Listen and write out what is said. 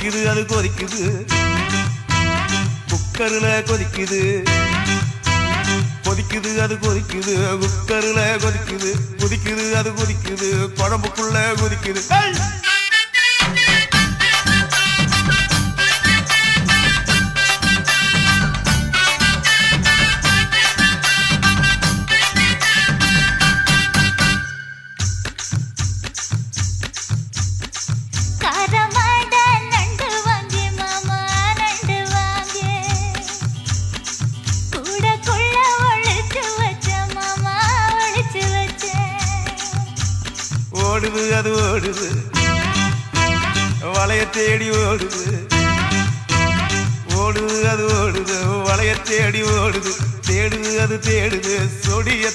கொதிக்குது அது கொதிக்குது குக்கர்ல கொதிக்குது கொதிக்குது அது கொதிக்குது குக்கர்ல கொதிக்குது கொதிக்குது அது கொதிக்குது குழம்புக்குள்ள கொதிக்குது ஓடுது அது ஓடுது வளைய தேடி ஓடுது ஓடுது அது ஓடுது வளைய தேடி ஓடுது தேடுது அது தேடுது சொடிய